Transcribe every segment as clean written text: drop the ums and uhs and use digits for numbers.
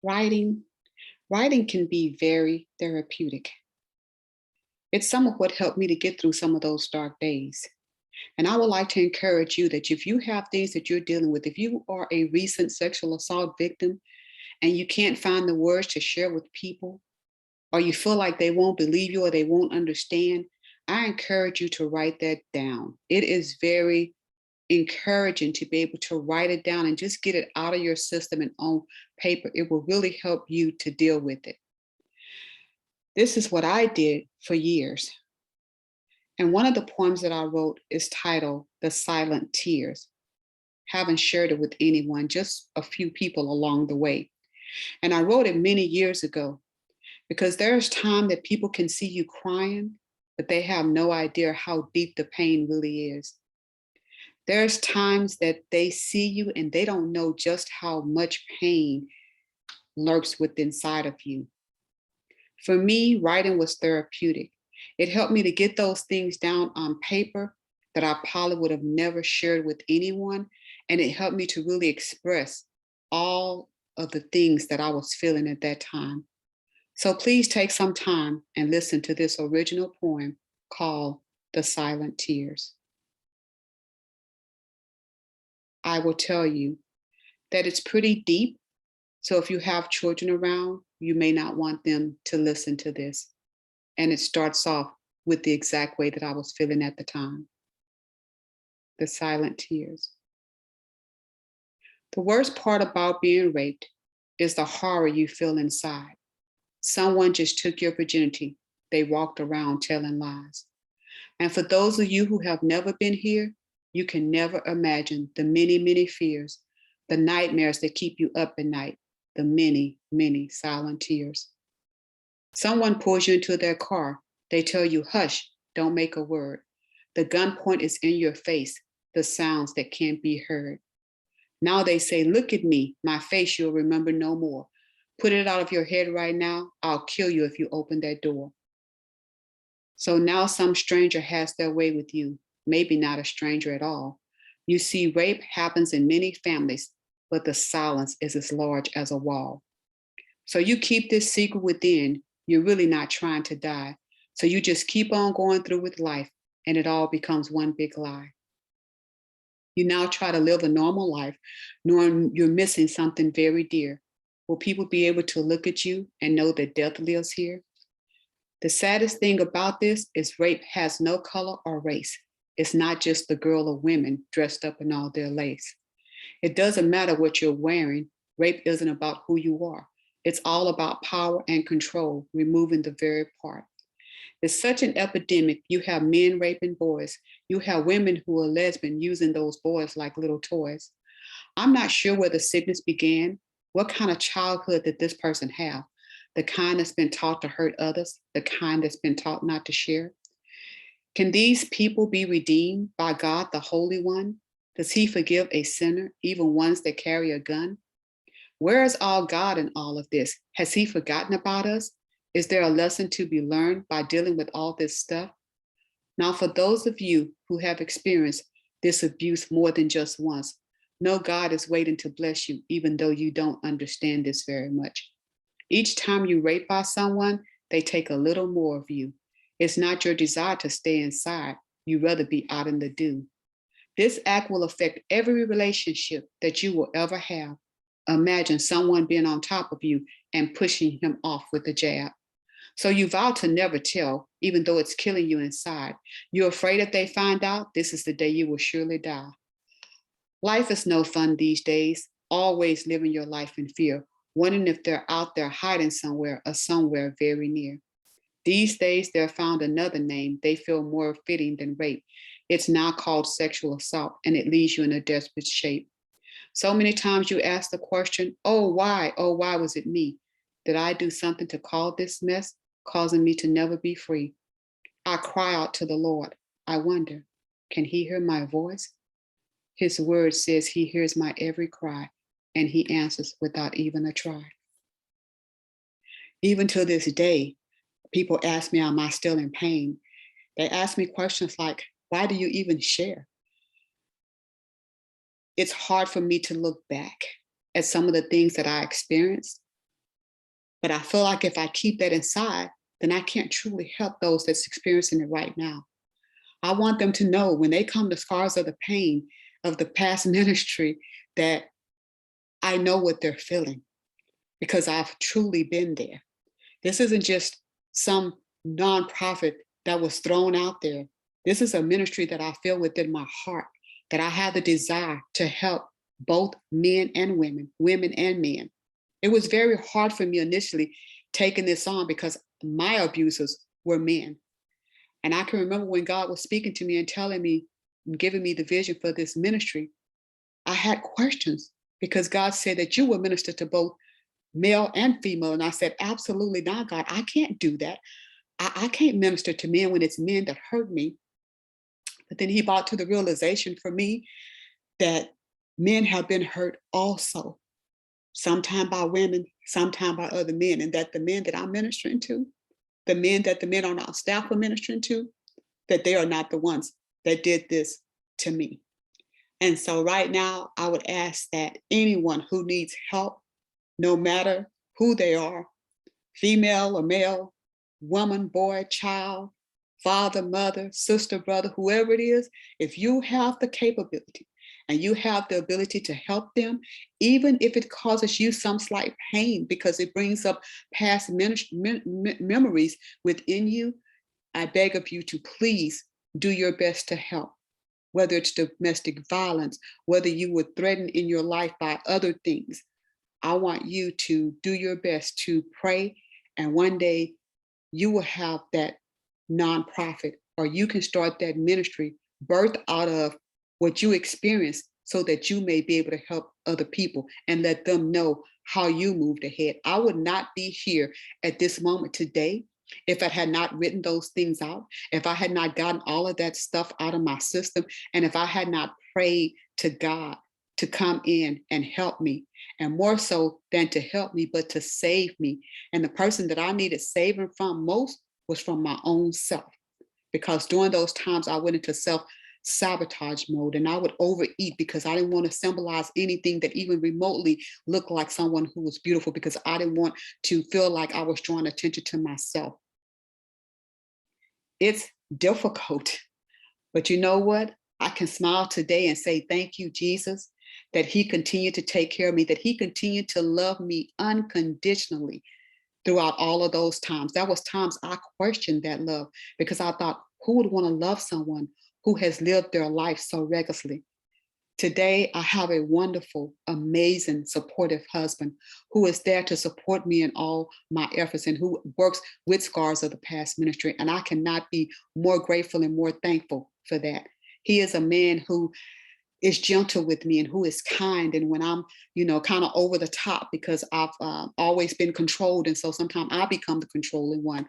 Writing, writing can be very therapeutic. It's some of what helped me to get through some of those dark days. And I would like to encourage you that if you have things that you're dealing with, if you are a recent sexual assault victim and you can't find the words to share with people, or you feel like they won't believe you or they won't understand, I encourage you to write that down. It is very encouraging to be able to write it down and just get it out of your system and on paper. It will really help you to deal with it. This is what I did for years. And one of the poems that I wrote is titled The Silent Tears. Haven't shared it with anyone, just a few people along the way. And I wrote it many years ago because there's time that people can see you crying, but they have no idea how deep the pain really is. There's times that they see you and they don't know just how much pain lurks within inside of you. For me, writing was therapeutic. It helped me to get those things down on paper that I probably would have never shared with anyone. And it helped me to really express all of the things that I was feeling at that time. So please take some time and listen to this original poem called The Silent Tears. I will tell you that it's pretty deep. So if you have children around, you may not want them to listen to this. And it starts off with the exact way that I was feeling at the time. The silent tears. The worst part about being raped is the horror you feel inside. Someone just took your virginity. They walked around telling lies. And for those of you who have never been here, you can never imagine the many, many fears, the nightmares that keep you up at night, the many, many silent tears. Someone pulls you into their car. They tell you, hush, don't make a word. The gunpoint is in your face, the sounds that can't be heard. Now they say, look at me, my face you'll remember no more. Put it out of your head right now. I'll kill you if you open that door. So now some stranger has their way with you, maybe not a stranger at all. You see, rape happens in many families, but the silence is as large as a wall. So you keep this secret within. You're really not trying to die. So you just keep on going through with life, and it all becomes one big lie. You now try to live a normal life, knowing you're missing something very dear. Will people be able to look at you and know that death lives here? The saddest thing about this is rape has no color or race. It's not just the girl or women dressed up in all their lace. It doesn't matter what you're wearing. Rape isn't about who you are. It's all about power and control, removing the very part. It's such an epidemic. You have men raping boys. You have women who are lesbian using those boys like little toys. I'm not sure where the sickness began. What kind of childhood did this person have? The kind that's been taught to hurt others, the kind that's been taught not to share. Can these people be redeemed by God, the Holy One? Does he forgive a sinner, even ones that carry a gun? Where is all God in all of this? Has he forgotten about us? Is there a lesson to be learned by dealing with all this stuff? Now, for those of you who have experienced this abuse more than just once, know God is waiting to bless you, even though you don't understand this very much. Each time you rape by someone, they take a little more of you. It's not your desire to stay inside. You'd rather be out in the dew. This act will affect every relationship that you will ever have. Imagine someone being on top of you and pushing him off with a jab. So you vow to never tell, even though it's killing you inside. You're afraid if they find out, this is the day you will surely die. Life is no fun these days, always living your life in fear, wondering if they're out there hiding somewhere or somewhere very near. These days, they're found another name they feel more fitting than rape. It's now called sexual assault, and it leaves you in a desperate shape. So many times you ask the question, oh, why? Oh, why was it me? Did I do something to cause this mess, causing me to never be free? I cry out to the Lord. I wonder, can he hear my voice? His word says he hears my every cry, and he answers without even a try. Even to this day, people ask me, am I still in pain? They ask me questions like, why do you even share? It's hard for me to look back at some of the things that I experienced But I feel like if I keep that inside, then I can't truly help those that's experiencing it right now. I want them to know when they come to scars of the pain of the past ministry that I know what they're feeling because I've truly been there. This isn't just some nonprofit that was thrown out there. This is a ministry that I feel within my heart, that I have the desire to help both men and women, women and men. It was very hard for me initially taking this on because my abusers were men. And I can remember when God was speaking to me and telling me and giving me the vision for this ministry, I had questions because God said that you will minister to both male and female. And I said, absolutely not, God. I can't do that. I can't minister to men when it's men that hurt me. But then he brought to the realization for me that men have been hurt also, sometime by women, sometime by other men, and that the men that I'm ministering to, the men on our staff are ministering to, that they are not the ones that did this to me. And so right now, I would ask that anyone who needs help, no matter who they are, female or male, woman, boy, child, father, mother, sister, brother, whoever it is, if you have the capability and you have the ability to help them, even if it causes you some slight pain because it brings up past memories within you, I beg of you to please do your best to help. Whether it's domestic violence, whether you were threatened in your life by other things, I want you to do your best to pray, and one day you will have that nonprofit, or you can start that ministry birthed out of what you experienced so that you may be able to help other people and let them know how you moved ahead. I would not be here at this moment today if I had not written those things out, if I had not gotten all of that stuff out of my system, and if I had not prayed to God to come in and help me, and more so than to help me, but to save me. And the person that I needed saving from most was from my own self, because during those times I went into self-sabotage mode and I would overeat because I didn't want to symbolize anything that even remotely looked like someone who was beautiful, because I didn't want to feel like I was drawing attention to myself. It's difficult, but you know what? I can smile today and say, thank you, Jesus, that he continued to take care of me, that he continued to love me unconditionally throughout all of those times. That was times I questioned that love because I thought, who would want to love someone who has lived their life so recklessly? Today, I have a wonderful, amazing, supportive husband who is there to support me in all my efforts and who works with scars of the past ministry. And I cannot be more grateful and more thankful for that. He is a man who is gentle with me and who is kind. And when I'm, kind of over the top because I've always been controlled, and so sometimes I become the controlling one,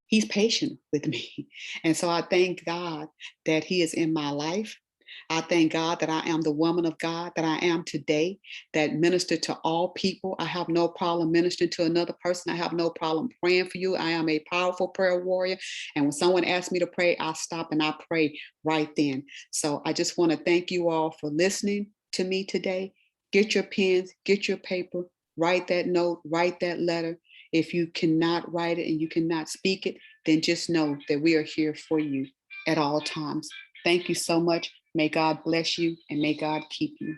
he's patient with me. And so I thank God that he is in my life. I thank God that I am the woman of God that I am today, that minister to all people. I have no problem ministering to another person. I have no problem praying for you. I am a powerful prayer warrior. And when someone asks me to pray, I stop and I pray right then. So I just want to thank you all for listening to me today. Get your pens, get your paper, write that note, write that letter. If you cannot write it and you cannot speak it, then just know that we are here for you at all times. Thank you so much. May God bless you and may God keep you.